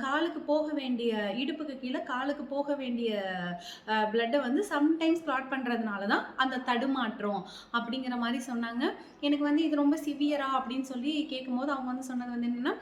காலுக்கு போக வேண்டிய இடுப்புக்கு கீழே காலுக்கு போக வேண்டிய பிளட்டை வந்து சம்டைம்ஸ் கிளாட் பண்ணுறதுனால தான் அந்த தடுமாற்றம் அப்படிங்கிற மாதிரி சொன்னாங்க. எனக்கு வந்து இது ரொம்ப சிவியரா அப்படின்னு சொல்லி கேட்கும்போது அவங்க வந்து சொன்னது வந்து என்னென்னா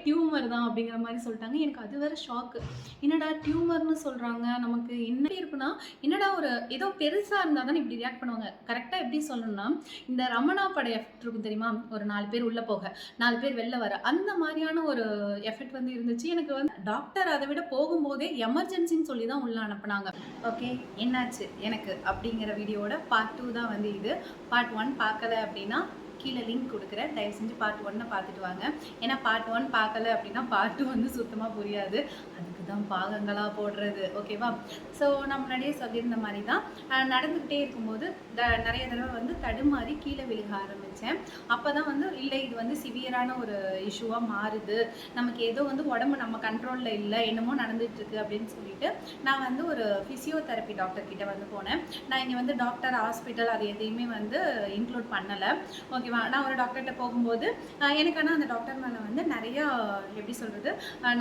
டியூமர் தான் அப்படிங்கிற மாதிரி சொல்லிட்டாங்க. எனக்கு அது வேற ஷாக்கு. என்னடா டியூமர்னு சொல்கிறாங்க, நமக்கு என்ன இருக்குன்னா என்னடா ஒரு ஏதோ பெருசாக இருந்தால் தானே இப்படி ரியாக்ட் பண்ணுவாங்க. கரெக்டாக எப்படி சொல்லணும்னா இந்த ரமணா பட எஃபெக்ட் இருக்கும் தெரியுமா, ஒரு 4 பேர் உள்ளே போக 4 பேர் வெளில வர அந்த மாதிரியான ஒரு எஃபெக்ட் வந்து இருந்துச்சு. எனக்கு வந்து டாக்டர் அதை விட போகும்போதே எமர்ஜென்சின்னு சொல்லி தான் உள்ளே அனுப்புனாங்க. ஓகே, என்னாச்சு எனக்கு அப்படிங்கிற வீடியோட பார்ட் 2 தான் வந்து இது. பார்ட் 1 பார்க்கல அப்படின்னா கீழே லிங்க் கொடுக்குறேன், தயவு செஞ்சு பார்ட் 1 பார்த்துட்டு வாங்க. ஏன்னா பார்ட் 1 பார்க்கல அப்படின்னா பார்ட் 2 வந்து சுத்தமாக புரியாது. அதுக்கு தான் பாகங்களாக போடுறது, ஓகேவா? ஸோ நான் முன்னாடியே சொல்லியிருந்த மாதிரி தான் நடந்துக்கிட்டே இருக்கும்போது நிறைய தடவை வந்து தடுமாறி கீழே விழுக ஆரம்பித்தேன். அப்போ தான் வந்து இல்லை இது வந்து சிவியரான ஒரு இஷ்யூவாக மாறுது, நமக்கு ஏதோ வந்து உடம்பு நம்ம கண்ட்ரோலில் இல்லை, என்னமோ நடந்துகிட்ருக்கு அப்படின்னு சொல்லிட்டு நான் வந்து ஒரு ஃபிசியோதெரப்பி டாக்டர் கிட்ட வந்து போனேன். நான் இங்கே வந்து டாக்டர் ஹாஸ்பிட்டல் அது எதையுமே வந்து இன்க்ளூட் பண்ணலை, ஓகேவா? நான் ஒரு டாக்டர்கிட்ட போகும்போது எனக்கு ஆனால் அந்த டாக்டர் மேலே வந்து நிறையா எப்படி சொல்கிறது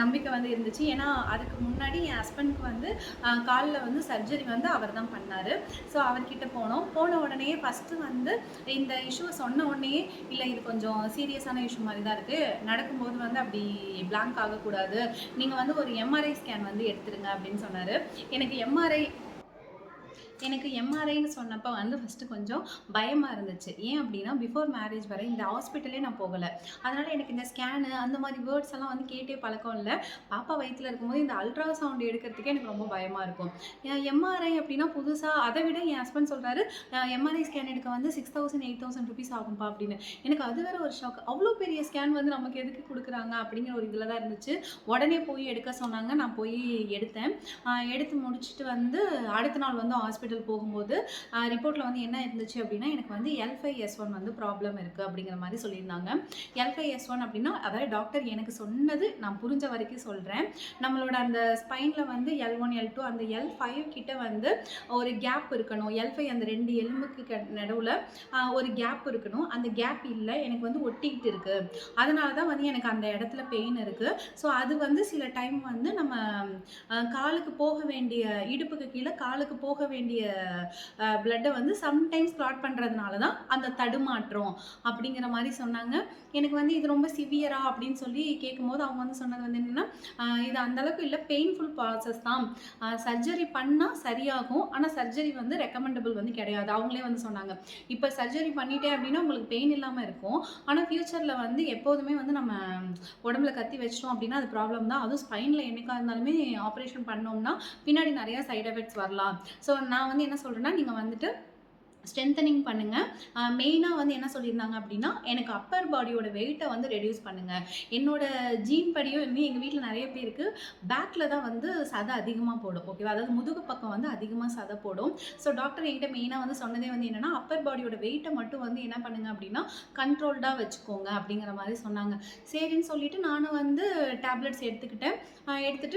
நம்பிக்கை வந்து இருந்துச்சு. ஏன்னா அதுக்கு முன்னாடி என் ஹஸ்பண்டுக்கு வந்து காலில் வந்து சர்ஜரி வந்து அவர் தான் பண்ணார். ஸோ அவர்கிட்ட போன உடனே ஃபஸ்ட்டு வந்து இந்த இஷ்யூவை சொன்ன உடனே இல்லை இது கொஞ்சம் சீரியஸான இஷ்யூ மாதிரி தான் இருக்குது, நடக்கும்போது வந்து அப்படி பிளாங்க் ஆகக்கூடாது, நீங்கள் வந்து ஒரு எம்ஆர்ஐ ஸ்கேன் வந்து எடுத்துருங்க அப்படின்னு சொன்னார். எனக்கு எம்ஆர்ஐன்னு சொன்னப்போ வந்து ஃபஸ்ட்டு கொஞ்சம் பயமாக இருந்துச்சு. ஏன் அப்படின்னா பிஃபோர் மேரேஜ் வரை இந்த ஹாஸ்பிட்டலே நான் போகலை. அதனால் எனக்கு இந்த ஸ்கேனு அந்த மாதிரி வேர்ட்ஸ் எல்லாம் வந்து கேட்டே பழக்கம் இல்லை. பாப்பா வயிற்றில் இருக்கும்போது இந்த அல்ட்ராசவுண்ட் எடுக்கிறதுக்கே எனக்கு ரொம்ப பயமாக இருக்கும். எம்ஆர்ஐ அப்படின்னா புதுசாக அதை விட என் ஹஸ்பண்ட் சொல்கிறாரு எம்ஆர்ஐ ஸ்கேன் எடுக்க வந்து 6000 8000 ருபீஸ் ஆகும்பா அப்படின்னு. எனக்கு அது வேறு ஒரு ஷாக். அவ்வளோ பெரிய ஸ்கேன் வந்து நமக்கு எதுக்கு கொடுக்குறாங்க அப்படிங்கிற ஒரு இதில் தான் இருந்துச்சு. உடனே போய் எடுக்க சொன்னாங்க. நான் போய் எடுத்தேன். எடுத்து முடிச்சுட்டு வந்து அடுத்த நாள் வந்து ஹாஸ்பிட்டல் போகும்போது ரிப்போர்ட்டில் வந்து என்ன இருந்துச்சு அப்படின்னா எனக்கு வந்து L5S1 வந்து ப்ராப்ளம் இருக்குது அப்படிங்கிற மாதிரி சொல்லியிருந்தாங்க. L5S1 அப்படின்னா அதாவது டாக்டர் எனக்கு சொன்னது நான் புரிஞ்ச வரைக்கும் சொல்கிறேன். நம்மளோட அந்த ஸ்பைனில் வந்து L1 L2 அந்த L5 கிட்ட வந்து ஒரு கேப் இருக்கணும். L5 அந்த 2 எலும்புக்கு நடுவில் ஒரு கேப் இருக்கணும். அந்த கேப் இல்லை, எனக்கு வந்து ஒட்டிக்கிட்டு இருக்குது. அதனால தான் வந்து எனக்கு அந்த இடத்துல பெயின் இருக்குது. ஸோ அது வந்து சில டைம் வந்து நம்ம காலுக்கு போக வேண்டிய இடுப்புக்கு கீழே காலுக்கு போக வேண்டிய பிளட்டை வந்து சம்டைம்ஸ் கிளாட் பண்ணுறதுனால தான் அந்த தடுமாற்றம் அப்படிங்கிற மாதிரி சொன்னாங்க. எனக்கு வந்து இது ரொம்ப சிவியரா அப்படின்னு சொல்லி கேட்கும்போது அவங்க வந்து சொன்னது வந்து என்னென்னா இது அந்தளவுக்கு இல்லை, பெயின்ஃபுல் ப்ராசஸ் தான், சர்ஜரி பண்ணால் சரியாகும், ஆனால் சர்ஜரி வந்து ரெக்கமெண்டபிள் வந்து கிடையாது. அவங்களே வந்து சொன்னாங்க இப்போ சர்ஜரி பண்ணிட்டேன் அப்படின்னா உங்களுக்கு பெயின் இல்லாமல் இருக்கும், ஆனால் ஃப்யூச்சரில் வந்து எப்போதுமே வந்து நம்ம உடம்புல கத்தி வச்சிட்டோம் அப்படின்னா அது ப்ராப்ளம் தான். அதுவும் ஸ்பைனில் என்னைக்காக இருந்தாலுமே ஆப்ரேஷன் பண்ணோம்னா பின்னாடி நிறையா சைட் எஃபெக்ட்ஸ் வரலாம். ஸோ நான் வந்து என்ன சொல்கிறேன்னா நீங்கள் வந்துட்டு ஸ்ட்ரென்தனிங் பண்ணுங்கள். மெயினாக வந்து என்ன சொல்லியிருந்தாங்க அப்படின்னா எனக்கு அப்பர் பாடியோட வெயிட்டை வந்து ரெடியூஸ் பண்ணுங்கள். என்னோட ஜீன் படியும் இன்னும் எங்கள் வீட்டில் நிறைய பேருக்கு பேக்கில் தான் வந்து சதை அதிகமாக போடும், ஓகேவா? அதாவது முதுகு பக்கம் வந்து அதிகமாக சதை போடும். ஸோ டாக்டர் என்கிட்ட மெயினாக வந்து சொன்னதே வந்து என்னென்னா அப்பர் பாடியோட வெயிட்டை மட்டும் வந்து என்ன பண்ணுங்க அப்படின்னா கண்ட்ரோல்டாக வச்சுக்கோங்க அப்படிங்கிற மாதிரி சொன்னாங்க. சரின்னு சொல்லிட்டு நானும் வந்து டேப்லெட்ஸ் எடுத்துகிட்டு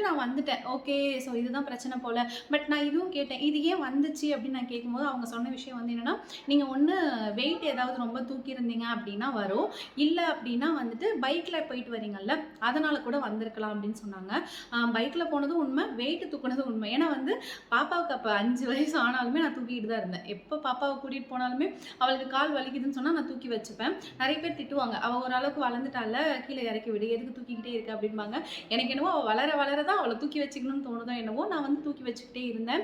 நான் வந்துட்டேன். ஓகே, ஸோ இதுதான் பிரச்சனை போல். பட் நான் இதுவும் கேட்டேன் இது ஏன் வந்துச்சு அப்படின்னு நான் கேட்கும்போது அவங்க சொன்ன விஷயம் வந்து என்னென்னா நீங்கள் ஒன்று வெயிட் ஏதாவது ரொம்ப தூக்கியிருந்தீங்க அப்படின்னா வரும், இல்லை அப்படின்னா வந்துட்டு பைக்கில் போயிட்டு வரீங்கல்ல அதனால் கூட வந்திருக்கலாம் அப்படின்னு சொன்னாங்க. பைக்கில் போனதும் உண்மை, வெயிட்டு தூக்குனதும் உண்மை. ஏன்னா வந்து பாப்பாவுக்கு அப்போ 5 வயசு ஆனாலுமே நான் தூக்கிட்டு தான் இருந்தேன். எப்போ பாப்பாவை கூட்டிகிட்டு போனாலுமே அவளுக்கு கால் வலிக்குதுன்னு சொன்னால் நான் தூக்கி வச்சுப்பேன். நிறைய பேர் திட்டுவாங்க அவள் ஓரளவுக்கு வளர்ந்துட்டால கீழே இறக்கி விடு, எதுக்கு தூக்கிக்கிட்டே இருக்கு அப்படிம்பாங்க. எனக்கு என்னவோ அவள் வளர தான் அவளை தூக்கி வச்சுக்கணும்னு தோணுதோ என்னவோ நான் வந்து தூக்கி வச்சுக்கிட்டே இருந்தேன்.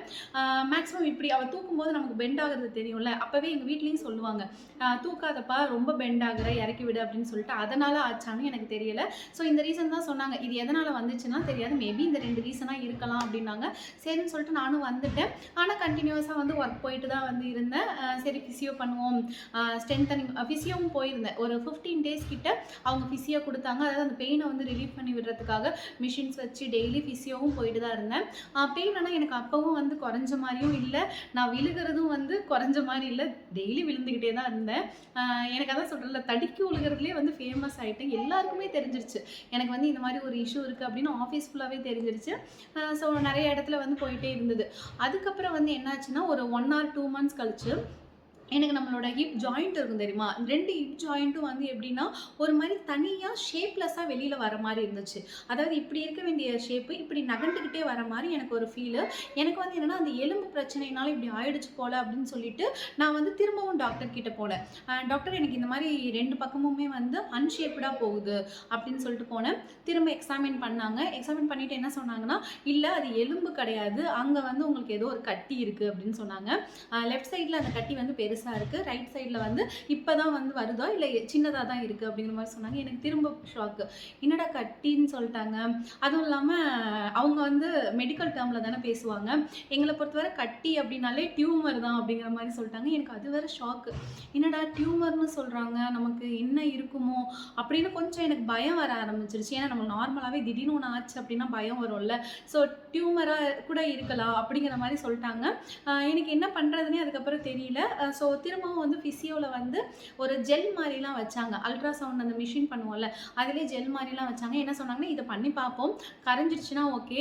மேக்ஸிமம் இப்படி அவள் தூக்கும்போது நமக்கு பெண்ட் ஆகுறது தெரியும்ல, அப்போவே எங்கள் வீட்லேயும் சொல்லுவாங்க தூக்காதப்பா ரொம்ப பெண்ட் ஆகுற இறக்கி விடு அப்படின்னு சொல்லிட்டு. அதனால் ஆச்சான்னு எனக்கு தெரியலை. ஸோ இந்த ரீசன் தான் சொன்னாங்க. இது எதனால் வந்துச்சுன்னா தெரியாது, மேபி இந்த 2 ரீசனாக இருக்கலாம் அப்படின்னாங்க. சரின்னு சொல்லிட்டு நானும் வந்துட்டேன். ஆனால் கண்டினியூஸாக வந்து ஒர்க் போயிட்டு தான் வந்து இருந்தேன். சரி ஃபிசியோ பண்ணுவோம், ஸ்ட்ரென்தனிங் ஃபிசியோவும் போயிருந்தேன். ஒரு 15 டேஸ் கிட்ட அவங்க ஃபிசியோ கொடுத்தாங்க. அதாவது அந்த பெயினை வந்து ரிலீஃப் பண்ணி விடுறதுக்காக மிஷின்ஸ் வச்சு டெய்லி ஃபிசியோவும் போயிட்டு தான் இருந்தேன். பெயின் ஆனால் எனக்கு அப்போவும் வந்து குறைஞ்ச மாதிரியும் இல்லை, நான் விழுகிறதும் வந்து குறைஞ்ச மாதிரி இல்லை, டெய்லி விழுந்துக்கிட்டே தான் இருந்தேன். எனக்கு அதான் சொல்கிறேன்ல தடிக்கி விழுகிறதுலேயே வந்து ஃபேமஸ் ஆகிட்டேன். எல்லாருக்குமே தெரிஞ்சிருச்சு எனக்கு வந்து இந்த மாதிரி ஒரு இஷ்யூ இருக்குது அப்படின்னு, ஆஃபீஸ் ஃபுல்லாகவே தெரிஞ்சிருச்சு. ஸோ நிறைய இடத்துல வந்து போயிட்டே இருந்தது. அதுக்கப்புறம் வந்து என்னாச்சுன்னா ஒரு 1 or 2 months கழிச்சு எனக்கு நம்மளோட ஹிப் ஜாயிண்ட் இருக்கும் தெரியுமா? 2 ஹிப் ஜாயிண்ட்டும் வந்து எப்படின்னா, ஒரு மாரி தனியா ஷேப்லெஸ்ஸா வெளியில வர மாரி இருந்துச்சு. அதாவது இப்படி இருக்க வேண்டிய ஷேப்பு, இப்படி நகண்டுக்கிட்டே வர மாரி எனக்கு ஒரு ஃபீலு. எனக்கு வந்து என்னன்னா, அந்த எலும்பு பிரச்சனையினால இப்படி ஆயிடுச்சு போல அப்படின்னு சொல்லிட்டு, நான் வந்து திரும்பவும் டாக்டர் கிட்ட போனேன். டாக்டர் எனக்கு இந்த மாரி 2 பக்கமுமே வந்து அன்ஷேப்டா போகுது அப்படின்னு சொல்லிட்டு போனேன். திரும்ப எக்ஸாமின் பண்ணாங்க. எக்ஸாமின் பண்ணிட்டு என்ன சொன்னாங்கன்னா, "இல்ல அது எலும்பு கிடையாது. அங்க வந்து உங்களுக்கு ஏதோ ஒரு கட்டி இருக்கு" அப்படின்னு சொன்னாங்க. லெஃப்ட் சைடில் அந்த கட்டி வந்து பெருசாக இருக்குது, ரைட் சைடில் வந்து இப்போ தான் வந்து வருதா இல்லை சின்னதாக தான் இருக்குது அப்படிங்கிற மாதிரி சொன்னாங்க. எனக்கு திரும்ப ஷாக்கு, என்னடா கட்டின்னு சொல்லிட்டாங்க. அதுவும் இல்லாமல் அவங்க வந்து மெடிக்கல் டேர்மில் தானே பேசுவாங்க, எங்களை பொறுத்தவரை கட்டி அப்படின்னாலே டியூமர் தான் அப்படிங்கிற மாதிரி சொல்லிட்டாங்க. எனக்கு அது வேற ஷாக்கு, என்னடா டியூமர்னு சொல்கிறாங்க, நமக்கு என்ன இருக்குமோ அப்படின்னு கொஞ்சம் எனக்கு பயம் வர ஆரம்பிச்சிருச்சு. ஏன்னா நம்ம நார்மலாகவே திடீர்னு ஒன்று ஆச்சு அப்படின்னா பயம் வரும்ல. ஸோ டியூமராக கூட இருக்கலாம் அப்படிங்கிற மாதிரி சொல்லிட்டாங்க. எனக்கு என்ன பண்ணுறதுனே அதுக்கப்புறம் தெரியல. ஸோ திரும்பவும் வந்து ஃபிசியோவில் வந்து ஒரு ஜெல் மாதிரிலாம் வச்சாங்க. அல்ட்ராசவுண்ட் அந்த மிஷின் பண்ணுவோம்ல, அதிலே ஜெல் மாதிரிலாம் வச்சாங்க. என்ன சொன்னாங்கன்னா, இதை பண்ணி பார்ப்போம், கரைஞ்சிருச்சுன்னா ஓகே,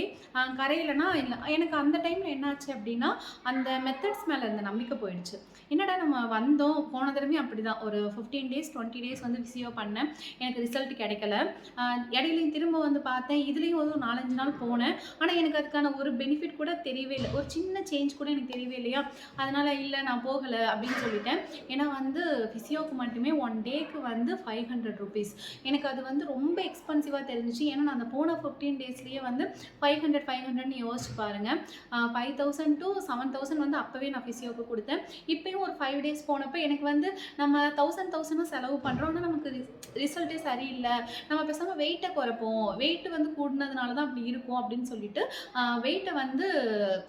கரையலைன்னா இல்லை. எனக்கு அந்த டைமில் என்னாச்சு அப்படின்னா, அந்த மெத்தட்ஸ் மேலே இருந்த நம்பிக்கை போயிடுச்சு. என்னடா நம்ம வந்தோம், போன தடவையும் அப்படி தான் ஒரு 15 டேஸ் 20 டேஸ் வந்து ஃபிசியோ பண்ணேன், எனக்கு ரிசல்ட் கிடைக்கல. இடையிலையும் திரும்ப வந்து பார்த்தேன், இதுலேயும் ஒரு 4-5 நாள் போனேன். ஆனால் எனக்கு அதுக்கான ஒரு பெனிஃபிட் கூட தெரியவே இல்லை, ஒரு சின்ன சேஞ்ச் கூட எனக்கு தெரியவே இல்லையா. அதனால் இல்லை நான் போகலை அப்படின்னு சொல்லிட்டேன். ஏன்னா வந்து ஃபிசியோவுக்கு மட்டுமே 1 டேக்கு வந்து 500 ருபீஸ். எனக்கு அது வந்து ரொம்ப எக்ஸ்பென்சிவாக தெரிஞ்சிச்சு. ஏன்னா நான் அந்த போன 15 டேஸ்லேயே வந்து 500 யோசிச்சு பாருங்கள். 5000 to 7000 வந்து அப்போவே நான் ஃபிசியோவுக்கு கொடுத்தேன். இப்போயும் ஒரு 5 டேஸ் போனப்போ எனக்கு வந்து நம்ம 1000 செலவு பண்ணுறோம், ஆனால் நமக்கு ரிசல்ட்டே சரியில்லை. நம்ம பேசாமல் வெயிட்டை குறைப்போம், வெயிட் வந்து கூடினதுனால தான் அப்படி இருக்கும் அப்படின்னு சொல்லிட்டு வெயிட்டை வந்து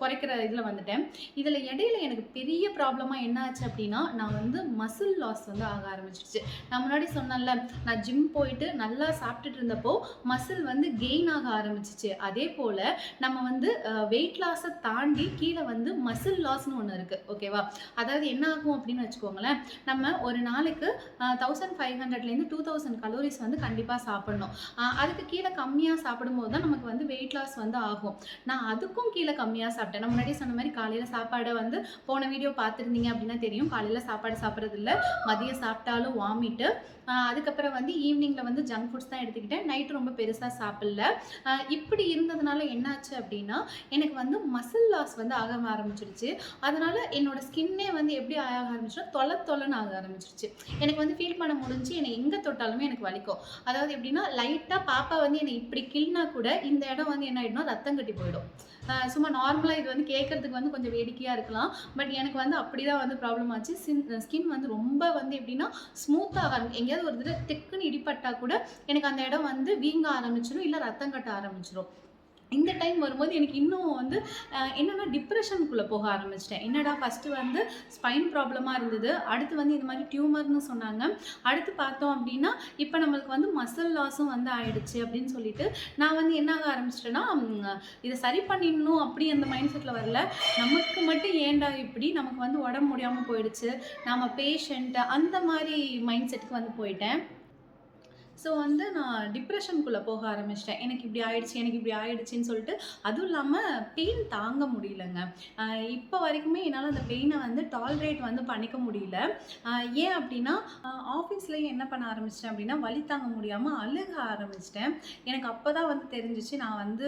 குறைக்கிற இதில் வந்துட்டேன். இதில் இடையில எனக்கு பெரிய ப்ராப்ளமாக என்ன ஆச்சு அப்படின்னா, நான் வந்து மசில் லாஸ் வந்து ஆக ஆரம்பிச்சிருச்சு. நான் முன்னாடி சொன்னேன்ல, நான் ஜிம் போயிட்டு நல்லா சாப்பிட்டுட்டு இருந்தப்போ மசில் வந்து கெயின் ஆக ஆரம்பிச்சிச்சு. அதே போல் நம்ம வந்து வெயிட் லாஸை தாண்டி கீழே வந்து மசில் லாஸ்னு ஒன்று இருக்குது, ஓகேவா? அதாவது என்ன ஆகும் அப்படின்னு வச்சுக்கோங்களேன், நம்ம ஒரு நாளைக்கு 1500லேருந்து 2000 கலோரிஸ் வந்து கண்டிப்பாக சாப்பிடணும். அதுக்கு கீழே கம்மியாக சாப்பிடும்போது தான் நமக்கு வந்து வெயிட் லாஸ் வந்து ஆகும். நான் அதுக்கும் கீழே கம்மியாக சாப்பிட்டேன். நான் முன்னாடி சொன்ன மாதிரி காலையில் சாப்பாடை வந்து போன வீடியோ பார்த்துருந்தீங்க அப்படின்னா தெரியும், காலையில் சாப்பாடு சாப்பிட்றது இல்லை, மதியம் சாப்பிட்டாலும் வாமிட்டு. அதுக்கப்புறம் வந்து ஈவினிங்கில் வந்து ஜங்க் ஃபுட்ஸ் தான் எடுத்துக்கிட்டேன். நைட்டு ரொம்ப பெருசாக சாப்பிடல. இப்படி இருந்ததுனால என்னாச்சு அப்படின்னா, எனக்கு வந்து மசில் லாஸ் வந்து ஆக ஆரம்பிச்சிருச்சு. அதனால் என்னோடய ஸ்கின்னே வந்து எப்படி ஆக ஆரம்பிச்சுன்னா தொலைன்னு ஆக ஆரம்பிச்சிருச்சு. எனக்கு வந்து ஃபீல் பண்ண முடிஞ்சு, என்னை எங்கே தொட்டாலுமே எனக்கு வலிக்கும். அதாவது எப்படின்னா, லைட்டாக பாப்பா வந்து என்னை இப்படி கிள்னா கூட இந்த இடம் வந்து என்ன ஆகிடும்னா ரத்தம் கட்டி போயிடும். சும்மா நார்மலாக இது வந்து கேட்குறதுக்கு வந்து கொஞ்சம் வேடிக்கையாக இருக்கலாம், பட் எனக்கு வந்து அப்படி தான் வந்து ப்ராப்ளம் ஆச்சு. ஸ்கின் வந்து ரொம்ப வந்து எப்படின்னா ஸ்மூத்தாக எங்கேயாவது ஒரு தடவை திக்குன்னு இடிப்பட்டால் கூட எனக்கு அந்த இடம் வந்து வீங்க ஆரம்பிச்சிடும், இல்லை ரத்தம் கட்ட ஆரம்பிச்சிடும். இந்த டைம் வரும்போது எனக்கு இன்னும் வந்து என்னென்னா டிப்ரெஷனுக்குள்ளே போக ஆரம்பிச்சிட்டேன். என்னடா ஃபஸ்ட்டு வந்து ஸ்பைன் ப்ராப்ளமாக இருந்தது, அடுத்து வந்து இந்த மாதிரி டியூமர்னு சொன்னாங்க, அடுத்து பார்த்தோம் அப்படின்னா இப்போ நம்மளுக்கு வந்து மசில் லாஸும் வந்து ஆயிடுச்சு அப்படின்னு சொல்லிட்டு நான் வந்து என்ன ஆக ஆரம்பிச்சிட்டேன்னா, இதை சரி பண்ணிடணும் அப்படி அந்த மைண்ட் செட்டில் வரல. நமக்கு மட்டும் ஏன்டா இப்படி, நமக்கு வந்து உடம்பு முடியாமல் போயிடுச்சு, நம்ம பேஷண்ட்டு அந்த மாதிரி மைண்ட் செட்டுக்கு வந்து போயிட்டேன். ஸோ வந்து நான் டிப்ரெஷனுக்குள்ளே போக ஆரம்பிச்சிட்டேன். எனக்கு இப்படி ஆயிடுச்சுன்னு சொல்லிட்டு. அதுவும் இல்லாமல் பெயின் தாங்க முடியலங்க. இப்போ வரைக்குமே என்னால் அந்த பெயினை வந்து டாலரேட் வந்து பண்ணிக்க முடியல. ஏன் அப்படின்னா, ஆஃபீஸ்லேயும் என்ன பண்ண ஆரம்பிச்சிட்டேன் அப்படின்னா, வலி தாங்க முடியாமல் அழுக ஆரம்பிச்சிட்டேன். எனக்கு அப்போ தான் வந்து தெரிஞ்சிச்சு, நான் வந்து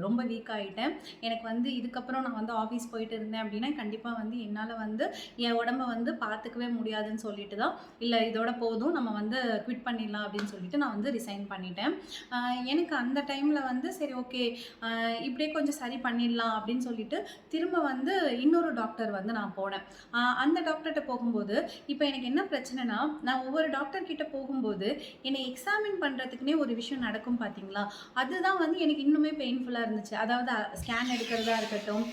ரொம்ப வீக் ஆகிட்டேன். எனக்கு வந்து இதுக்கப்புறம் நான் வந்து ஆஃபீஸ் போயிட்டு இருந்தேன் அப்படின்னா கண்டிப்பாக வந்து என்னால் வந்து என் உடம்பை வந்து பார்த்துக்கவே முடியாதுன்னு சொல்லிட்டு தான், இல்லை இதோட போதும் நம்ம வந்து குவிட் பண்ணிடலாம் அப்படின்னு சொல்லிட்டு நான் வந்து ரிசைன் பண்ணிட்டேன். எனக்கு அந்த டைமில் வந்து சரி ஓகே, இப்படியே கொஞ்சம் சரி பண்ணிடலாம் அப்படின்னு சொல்லிட்டு திரும்ப வந்து இன்னொரு டாக்டர் வந்து நான் போனேன். அந்த டாக்டர்கிட்ட போகும்போது இப்போ எனக்கு என்ன பிரச்சனைனா, நான் ஒவ்வொரு டாக்டர் கிட்ட போகும்போது என்னை எக்ஸாமின் பண்ணுறதுக்குனே ஒரு விஷயம் நடக்கும் பார்த்தீங்களா, அதுதான் வந்து எனக்கு இன்னுமே பெயின்ஃபுல்லாக இருந்துச்சு. அதாவது ஸ்கேன் எடுக்கிறதா இருக்கட்டும்,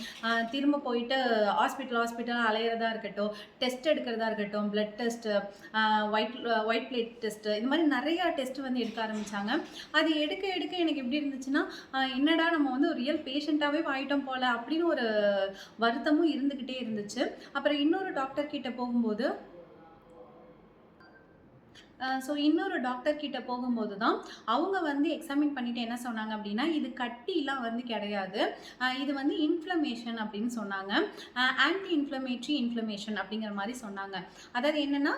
திரும்ப போயிட்டு ஹாஸ்பிட்டல் அலையிறதா இருக்கட்டும், டெஸ்ட் எடுக்கிறதா இருக்கட்டும், blood test, white plate test, இது மாதிரி நிறையா டெஸ்ட் வந்து எடுக்க ஆரம்பித்தாங்க. அது எடுக்க எனக்கு எப்படி இருந்துச்சுன்னா, என்னடா நம்ம வந்து ஒரு ரியல் பேஷண்ட்டாகவே ஆகிட்டோம் போல் அப்படின்னு ஒரு வருத்தமும் இருந்துக்கிட்டே இருந்துச்சு. அப்புறம் இன்னொரு டாக்டர் கிட்ட போகும்போது ஸோ இன்னொரு டாக்டர் கிட்ட போகும்போது தான் அவங்க வந்து எக்ஸாமின் பண்ணிட்டு என்ன சொன்னாங்க அப்படின்னா, இது கட்டிலாம் வந்து கிடையாது. இது வந்து இன்ஃப்ளமேஷன் அப்படின்னு சொன்னாங்க. ஆன்டி இன்ஃப்ளமேட்டரி இன்ஃப்ளமேஷன் அப்படிங்கிற மாரி சொன்னாங்க. அதாவது என்னன்னா,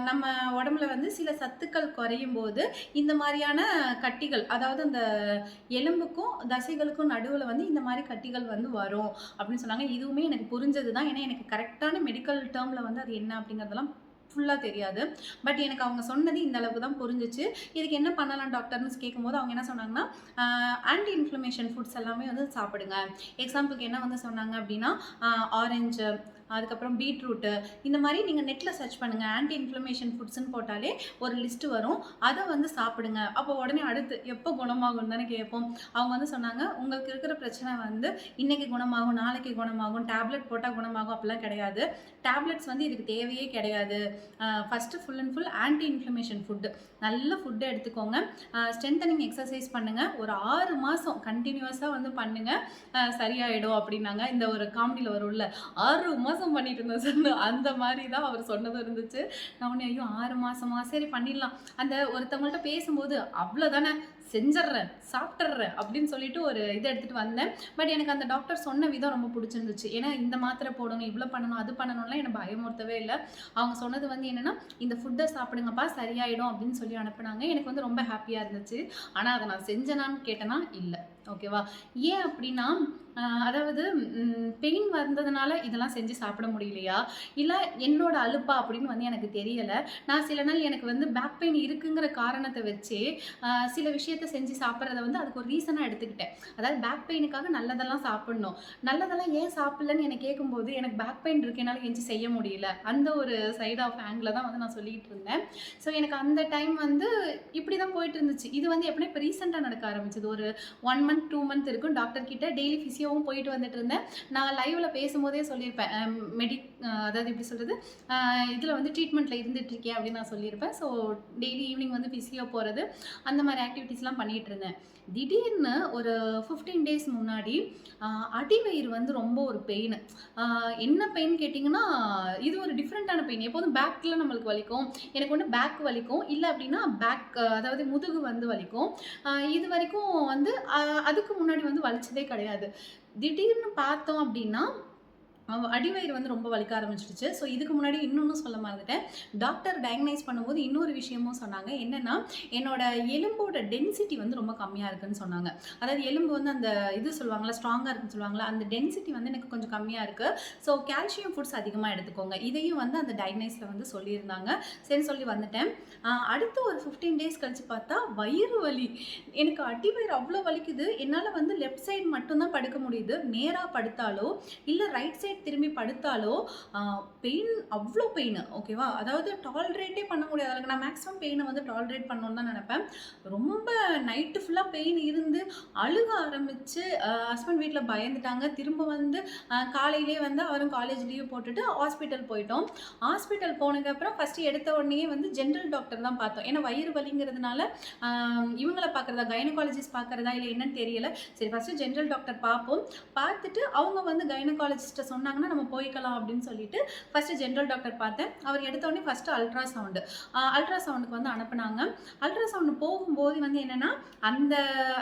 நம்ம உடம்புல வந்து சில சத்துக்கள் குறையும்போது, இந்த மாரியான கட்டிகள், அதாவது அந்த எலும்புக்கும், தசைகளுக்கும் நடுவுல வந்து இந்த மாரி கட்டிகள் வந்து வரும் அப்படின்னு சொன்னாங்க. இதுவுமே எனக்கு புரிஞ்சது தான். ஏன்னா எனக்கு கரெக்ட்டான மெடிக்கல் டெர்ம்ல வந்து அது என்ன அப்படிங்கிறதெல்லாம் ஃபுல்லா தெரியாது. பட் எனக்கு அவங்க சொன்னது இந்த அளவுக்கு தான் புரிஞ்சுச்சு. இதுக்கு என்ன பண்ணலாம் டாக்டர்ன்னு கேட்கும்போது அவங்க என்ன சொன்னாங்கன்னா, ஆன்டி இன்ஃப்ளமேஷன் ஃபுட்ஸ் எல்லாமே வந்து சாப்பிடுங்க. எக்ஸாம்பிளுக்கு என்ன வந்து சொன்னாங்க அப்படின்னா, ஆரஞ்சு, அதுக்கப்புறம் பீட்ரூட்டு, இந்த மாரி நீங்க நெட்ல சர்ச் பண்ணுங்க. ஆன்டி இன்ஃப்ளமேஷன் ஃபுட்ஸ்ன்னு போட்டாலே ஒரு லிஸ்ட் வரும். அத வந்து சாப்பிடுங்க. அப்போ உடனே அடுத்து எப்போ குணமாகும்னு தானே கேட்போம். அவங்க வந்து சொன்னாங்க, உங்களுக்கு இருக்கிற பிரச்சனை வந்து இன்னைக்கு குணமாகும், நாளைக்கு குணமாகும், டேப்லெட் போட்டா குணமாகும் அப்படிலாம் கிடையாது. டேப்லெட்ஸ் வந்து இதுக்கு தேவையே கிடையாது. First full and full anti inflammation food. நல்ல ஃபுட்டு எடுத்துக்கோங்க. ஸ்ட்ரென்தனிங் எக்ஸர்சைஸ் பண்ணுங்க. ஒரு 6 மாசம் கன்டினியூஸா வந்து பண்ணுங்க. சரியாயிடும் அப்படின்னாங்க. இந்த ஒரு காமெடியில வரும்ல, 6 மாசம் பண்ணிட்டு இருந்தேன் சொன்ன அந்த மாரி தான் அவர் சொன்னதும் இருந்துச்சு. நான் உடனே ஐயோ 6 மாசமா? சரி பண்ணிடலாம். அந்த ஒருத்தவங்கள்ட்ட பேசும்போது அவ்வளோதானே செஞ்சிடுறேன், சாப்பிட்டுடுறேன் அப்படின்னு சொல்லிட்டு ஒரு இதை எடுத்துட்டு வந்தேன். பட் எனக்கு அந்த டாக்டர் சொன்ன விதம் ரொம்ப பிடிச்சிருந்துச்சு. ஏன்னா இந்த மாத்திரை போடணும், இவ்வளோ பண்ணணும், அது பண்ணணும்லாம் எனக்கு பயமுறுத்தவே இல்லை. அவங்க சொன்னது வந்து என்னன்னா, இந்த ஃபுட்டை சாப்பிடுங்கப்பா சரியாயிடும் அப்படின்னு சொல்லி அனுப்புனாங்க. எனக்கு வந்து ரொம்ப ஹாப்பியாக இருந்துச்சு. ஆனால் அதை நான் செஞ்சேனான்னு கேட்டேன்னா இல்லை. ஓகேவா? ஏன் அப்படின்னா, அதாவது பெயின் வந்ததுனால இதெல்லாம் செஞ்சு சாப்பிட முடியலையா? இல்லை என்னோட அலுப்பா அப்படின்னு வந்து எனக்கு தெரியலை. நான் சில நாள் எனக்கு வந்து பேக் பெயின் இருக்குங்கிற காரணத்தை வச்சே சில விஷயத்த செஞ்சு சாப்பிட்றத வந்து அதுக்கு ஒரு ரீசனாக எடுத்துக்கிட்டேன். அதாவது பேக் பெயினுக்காக நல்லதெல்லாம் சாப்பிடணும். நல்லதெல்லாம் ஏன் சாப்பிடலன்னு என்னை கேட்கும்போது எனக்கு பேக் பெயின் இருக்கு, என்னால் எஞ்சி செய்ய முடியல. அந்த ஒரு சைட் ஆஃப் ஆங்கிள் தான் வந்து நான் சொல்லிக்கிட்டு இருந்தேன். ஸோ எனக்கு அந்த டைம் வந்து இப்படி தான் போயிட்டு இருந்துச்சு. இது வந்து எப்படின்னா இப்போ ரீசெண்டாக நடக்க ஆரம்பிச்சது. ஒரு 1 மந்த் 2 மந்த் இருக்கும். டாக்டர் கிட்ட டெய்லி ஃபிசியோவும் போயிட்டு வந்துட்டு இருந்தேன். நான் லைவ்ல பேசும்போதே சொல்லியிருப்பேன். அதாவது எப்படி சொல்றது, இதில் வந்து ட்ரீட்மெண்ட்டில் இருந்துட்டு இருக்கேன் அப்படின்னு நான் சொல்லியிருப்பேன். ஸோ டெய்லி ஈவினிங் வந்து ஃபிசியோ போகிறது, அந்த மாதிரி ஆக்டிவிட்டீஸ்லாம் பண்ணிட்டு இருந்தேன். திடீர்னு ஒரு 15 டேஸ் முன்னாடி அடிவயிறு வந்து ரொம்ப ஒரு பெயின். என்ன பெயின் கேட்டிங்கன்னா, இது ஒரு டிஃப்ரெண்ட்டான பெயின். எப்போதும் பேக்கில் நம்மளுக்கு வலிக்கும். எனக்கு ஒன்று பேக் வலிக்கும், இல்லை அப்படின்னா பேக் அதாவது முதுகு வந்து வலிக்கும். இது வரைக்கும் வந்து அதுக்கு முன்னாடி வந்து வலிச்சதே கிடையாது. திடீர்னு பார்த்தோம் அப்படின்னா அடிவயிறு வந்து ரொம்ப வலிக்க ஆரம்பிச்சிடுச்சு. ஸோ இதுக்கு முன்னாடி இன்னொன்னும் சொல்ல மறந்துட்டேன். டாக்டர் டயக்னைஸ் பண்ணும்போது இன்னொரு விஷயமும் சொன்னாங்க. என்னன்னா, என்னோட எலும்போட டென்சிட்டி வந்து ரொம்ப கம்மியாக இருக்குன்னு சொன்னாங்க. அதாவது எலும்பு வந்து அந்த இது சொல்லுவாங்களா, ஸ்ட்ராங்காக இருக்குன்னு சொல்லுவாங்களா, அந்த டென்சிட்டி வந்து எனக்கு கொஞ்சம் கம்மியாக இருக்குது. ஸோ கால்சியம் ஃபுட்ஸ் அதிகமாக எடுத்துக்கோங்க. இதையும் வந்து அந்த டயக்னைஸில் வந்து சொல்லியிருந்தாங்க. சரி சொல்லி வந்துட்டேன். அடுத்து ஒரு 15 டேஸ் கழிச்சு பார்த்தா வயிறு வலி. எனக்கு அடிவயிறு அவ்வளோ வலிக்குது. என்னால் வந்து லெஃப்ட் சைடு மட்டும்தான் படுக்க முடியுது. நேராக படுத்தாலோ இல்லை ரைட் சைடு திரும்பி படுத்தாலோ பெயின், அவ்வளோ பெயின். ஓகேவா? அதாவது டாலரேட்டே பண்ண முடியாது அளவுக்கு. நான் மேக்ஸிமம் பெயினை வந்து டாலரேட் பண்ணணும்னு தான் நினைப்பேன். ரொம்ப நைட்டு ஃபுல்லாக பெயின் இருந்து அழுக ஆரம்பித்து ஹஸ்பண்ட் வீட்டில் பயந்துட்டாங்க. திரும்ப வந்து காலையிலே வந்து அவரும் காலேஜ் லீவ் போட்டுட்டு ஹாஸ்பிட்டல் போயிட்டோம். ஹாஸ்பிட்டல் போனதுக்கப்புறம் ஃபஸ்ட்டு எடுத்த உடனே வந்து ஜென்ரல் டாக்டர் தான் பார்த்தோம். ஏன்னா வயிறு வலிங்கிறதுனால இவங்களை பார்க்குறதா, கைனகாலஜிஸ்ட் பார்க்குறதா இல்லை என்னன்னு தெரியல. சரி ஃபஸ்ட்டு ஜென்ரல் டாக்டர் பார்ப்போம். பார்த்துட்டு அவங்க வந்து கைனகாலஜிஸ்ட்டை சொன்னாங்கன்னா நம்ம போய்க்கலாம் அப்படின்னு சொல்லிட்டு ஃபஸ்ட்டு ஜென்ரல் டாக்டர் பார்த்தேன். அவர் எடுத்தோடனே ஃபஸ்ட்டு அல்ட்ராசவுண்டுக்கு வந்து அனுப்புனாங்க. அல்ட்ராசவுண்டு போகும்போது வந்து என்னென்னா,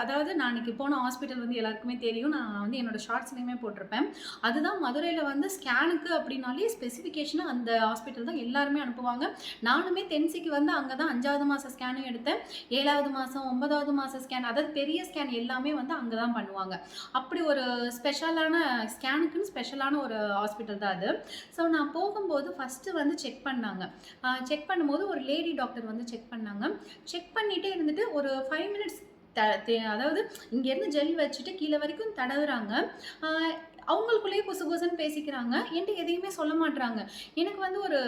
அதாவது நான் அன்றைக்கி போன ஹாஸ்பிட்டல் வந்து எல்லாருக்குமே தெரியும். நான் வந்து என்னோட ஷார்ட்ஸ்லேயுமே போட்டிருப்பேன். அதுதான் மதுரையில் வந்து ஸ்கேனுக்கு அப்படின்னாலே ஸ்பெசிஃபிகேஷனாக அந்த ஹாஸ்பிட்டல் தான் எல்லாருமே அனுப்புவாங்க. நானுமே தென்சிக்கு வந்து அங்கே தான் 5வது மாத ஸ்கேனும் எடுத்தேன். 7வது மாதம் 9வது மாத ஸ்கேன், அதாவது பெரிய ஸ்கேன் எல்லாமே வந்து அங்கே தான் பண்ணுவாங்க. அப்படி ஒரு ஸ்பெஷலான ஸ்கேனுக்குன்னு ஸ்பெஷலான ஒரு ஹாஸ்பிட்டல் தான் அது. ஸோ நான் போகும்போது ஃபஸ்ட்டு வந்து செக் பண்ணாங்க. செக் பண்ணும்போது ஒரு லேடி டாக்டர் வந்து செக் பண்ணாங்க. செக் பண்ணிகிட்டே இருந்துட்டு ஒரு 5 மினிட்ஸ் அதாவது இங்கேருந்து ஜெல் வச்சுட்டு கீழே வரைக்கும் தடவுறாங்க. அவங்களுக்குள்ளேயே குசு குசுன்னு பேசிக்கிறாங்க. என்கிட்ட எதையுமே சொல்ல மாட்றாங்க. எனக்கு வந்து ஒரு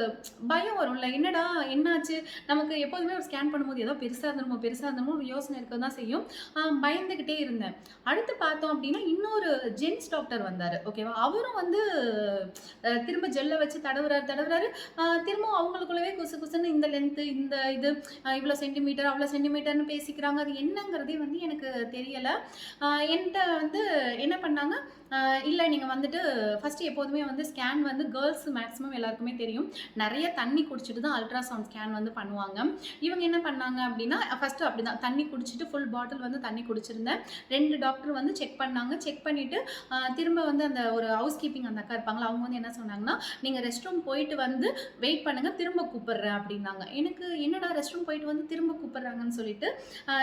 பயம் வரும்ல, என்னடா என்னாச்சு? நமக்கு எப்போதுமே ஒரு ஸ்கேன் பண்ணும்போது ஏதோ பெருசாக இருந்துருமோ ஒரு யோசனை இருக்க தான் செய்யும். பயந்துக்கிட்டே இருந்தேன். அடுத்து பார்த்தோம் அப்படின்னா இன்னொரு ஜென்ஸ் டாக்டர் வந்தார். ஓகேவா? அவரும் வந்து திரும்ப ஜெல்லை வச்சு தடவுறாரு. திரும்ப அவங்களுக்குள்ளவே குசு குசுன்னு இந்த லென்த்து, இந்த இது இவ்வளோ சென்டிமீட்டர் அவ்வளோ சென்டிமீட்டர்னு பேசிக்கிறாங்க. அது என்னங்கிறதே வந்து எனக்கு தெரியலை. என்கிட்ட வந்து என்ன பண்ணாங்க, இல்ல நீங்க வந்துட்டு ஃபர்ஸ்ட்டு எப்போதுமே வந்து ஸ்கேன் வந்து கேர்ள்ஸ் மேக்ஸிமம் எல்லாருக்குமே தெரியும். நெறைய தண்ணி குடிச்சிட்டு தான் அல்ட்ராசவுண்ட் ஸ்கேன் வந்து பண்ணுவாங்க. இவங்க என்ன பண்ணாங்க அப்டின்னா, ஃபர்ஸ்ட்டு அப்படிதான் தண்ணி குடிச்சிட்டு ஃபுல் பாட்டில் வந்து தண்ணி குடிச்சிருந்தேன். 2 டாக்டர் வந்து செக் பண்ணாங்க. செக் பண்ணிட்டு திரும்ப வந்து அந்த ஒரு ஹவுஸ் கீப்பிங் அந்த அக்கா இருப்பாங்கல்ல, அவங்க வந்து என்ன சொன்னாங்கன்னா, "நீங்க ரெஸ்ட் ரூம் போயிட்டு வந்து வெயிட் பண்ணுங்க. திரும்ப கூப்பிடுறேன்" அப்டின்னாங்க. எனக்கு என்னடா ரெஸ்ட் ரூம் போயிட்டு வந்து திரும்ப கூப்பிடுறாங்கன்னு சொல்லிட்டு,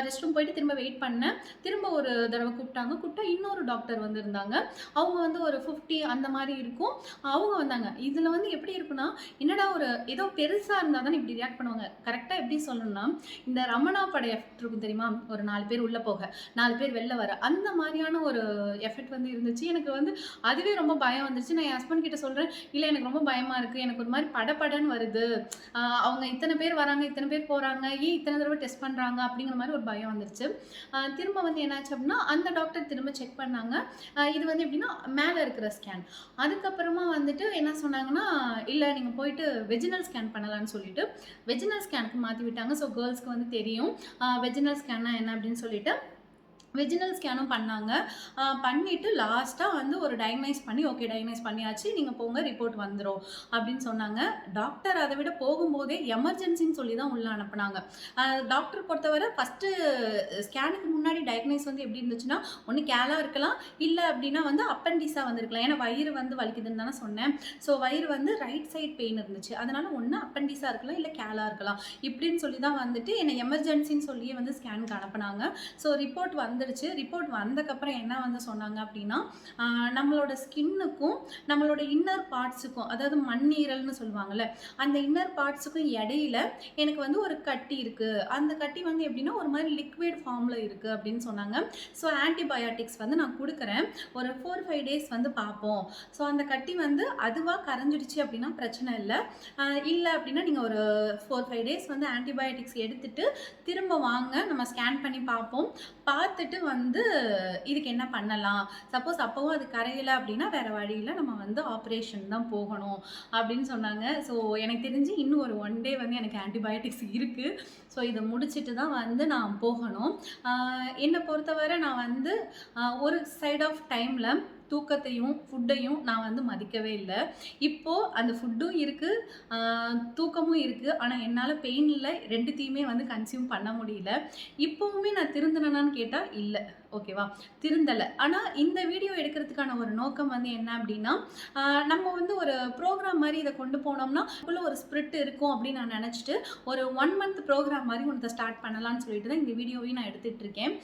ரெஸ்ட் ரூம் போயிட்டு திரும்ப வெயிட் பண்ணேன். திரும்ப ஒரு தடவ கூப்பிட்டாங்க. கூப்பிட்டா இன்னொரு டாக்டர் வந்து இருந்தாங்க. அவங்க வந்து ஒரு 50 அந்த மாரி இருக்கும். அவங்க வந்தாங்க. இதுல வந்து எப்படி இருக்குன்னா, என்னடா ஒரு ஏதோ பெருசா இருந்தா தானே இப்படி ரியாக்ட் பண்ணுவாங்க. கரெக்ட்டா எப்படி சொல்லணும்னா, இந்த ரமணா பட எஃபெக்ட் இருக்கும் தெரியுமா? ஒரு 4 பேர் உள்ள போக, 4 பேர் வெளில வர. அந்த மாரியான ஒரு எஃபெக்ட் வந்து இருந்துச்சு. எனக்கு வந்து அதுவே ரொம்ப பயம் வந்துருச்சு. நான் என் ஹஸ்பண்ட் கிட்ட சொல்றேன், "இல்ல எனக்கு ரொம்ப பயமா இருக்கு. எனக்கு ஒரு மாரி படபடன்னு வருது. அவங்க இத்தன பேர் வராங்க, இத்தன பேர் போறாங்க. ஏன் இத்தன தடவ டெஸ்ட் பண்றாங்க?" அப்படிங்கிற மாரி ஒரு பயம் வந்துருச்சு. திரும்ப வந்து என்னாச்சு அப்படின்னா, அந்த டாக்டர் திரும்ப செக் பண்ணாங்க. இது வந்து எப்படின்னா, மேல இருக்கிற ஸ்கேன். அதுக்கப்புறமா வந்துட்டு என்ன சொன்னாங்கன்னா, "இல்ல நீங்க போயிட்டு வெஜினல் ஸ்கேன் பண்ணலாம்ன்னு" சொல்லிட்டு, வெஜினல் ஸ்கேனுக்கு மாத்தி விட்டாங்க. ஸோ கேர்ல்ஸ்க்கு வந்து தெரியும். வெஜினல் ஸ்கேன்னா என்ன அப்படின்னு சொல்லிட்டு. வெஜினல் ஸ்கேனும் பண்ணாங்க. பண்ணிட்டு லாஸ்ட்டா வந்து ஒரு டயக்னைஸ் பண்ணி, "ஓகே டயக்னைஸ் பண்ணியாச்சு. நீங்க போங்க ரிப்போர்ட் வந்துரும்." அப்படின்னு சொன்னாங்க. டாக்டர் அத விட போகும்போதே எமர்ஜென்சின்னு சொல்லி தான் உள்ள அனுப்புனாங்க. டாக்டர் பொறுத்தவர ஃபர்ஸ்ட்டு ஸ்கேனுக்கு முன்னாடி டயக்னைஸ் வந்து எப்படி இருந்துச்சுன்னா, ஒண்ணு கேலா இருக்கலாம், இல்ல அப்படின்னா வந்து அப்பெண்டிஸா வந்திருக்கலாம். ஏன்னா வயிறு வந்து வலிக்குதுன்னு தானே சொன்னேன். ஸோ வயிறு வந்து ரைட் சைட் பெயின் இருந்துச்சு. அதனால ஒண்ணு அப்பெண்டிஸா இருக்கலாம், இல்ல கேலா இருக்கலாம். இப்படின்னு சொல்லி தான் வந்துட்டு என்ன எமர்ஜென்சின்னு சொல்லியே வந்து ஸ்கேனுக்கு அனுப்புனாங்க. ஸோ ரிப்போர்ட் வந்துருச்சு. ரிப்போர்ட் வந்தக்கப்புறம் என்ன வந்து சொன்னாங்க அப்படின்னா, நம்மளோட ஸ்கின்னுக்கும், நம்மளோட இன்னர் பார்ட்ஸுக்கும், அதாவது மண்ணீரல்னு சொல்லுவாங்கல்ல, அந்த இன்னர் பார்ட்ஸுக்கும் இடையில எனக்கு வந்து ஒரு கட்டி இருக்கு. அந்த கட்டி வந்து எப்படின்னா, ஒரு மாரி லிக்விட் ஃபார்ம்ல இருக்கு அப்படின்னு சொன்னாங்க. ஸோ ஆன்டிபயோட்டிக்ஸ் வந்து நான் குடுக்குறேன். ஒரு 4, 5 டேஸ் வந்து பார்ப்போம். ஸோ அந்த கட்டி வந்து அதுவா கரைஞ்சிடுச்சு அப்படின்னா பிரச்சனை இல்ல. இல்ல அப்படின்னா நீங்க ஒரு 4, 5 டேஸ் வந்து ஆன்டிபயோட்டிக்ஸ் எடுத்துட்டு திரும்ப வாங்க. நம்ம ஸ்கேன் பண்ணி பார்ப்போம். பார்த்துட்டு வந்து இதுக்கு என்ன பண்ணலாம்? சப்போஸ் அப்பவும் அது கரையல அப்படின்னா, வேற வழி இல்ல. நம்ம வந்து ஆப்பரேஷன் தான் போகணும் அப்படின்னு சொன்னாங்க. ஸோ எனக்கு தெரிஞ்சு இன்னும் ஒரு 1 டே வந்து எனக்கு ஆன்டிபயோட்டிக்ஸ் இருக்கு. ஸோ இத முடிச்சுட்டு தான் வந்து நான் போகணும். என்ன பொறுத்தவரை நான் வந்து ஒரு சைட் ஆஃப் டைம்ல தூக்கத்தையும், ஃபுட்டையும் நான் வந்து மதிக்கவே இல்ல. இப்போ அந்த ஃபுட்டும் இருக்கு, அ தூக்கமும் இருக்கு. ஆனா என்னால பெயின்ல 2த்தையுமே வந்து கன்சியூம் பண்ண முடியல. இப்பவுமே நான் திருந்துனனான்னு கேட்டா இல்ல. ஓகேவா? திருந்தல. ஆனா இந்த வீடியோ எடுக்கிறதுக்கான ஒரு நோக்கம் வந்து என்ன அப்டின்னா, நம்ம வந்து ஒரு ப்ரோகிராம் மாரி இத கொண்டு போனோம்னா, உள்ள ஒரு ஸ்பிரிட் இருக்கும் அப்டின்னு நான் நெனச்சுட்டு, ஒரு 1 மந்த் ப்ரோகிராம் மாரி ஒண்ணத்த ஸ்டார்ட் பண்ணலான்னு சொல்லிட்டு தான் இந்த வீடியோவையும் நான் எடுத்துட்டு இருக்கேன்.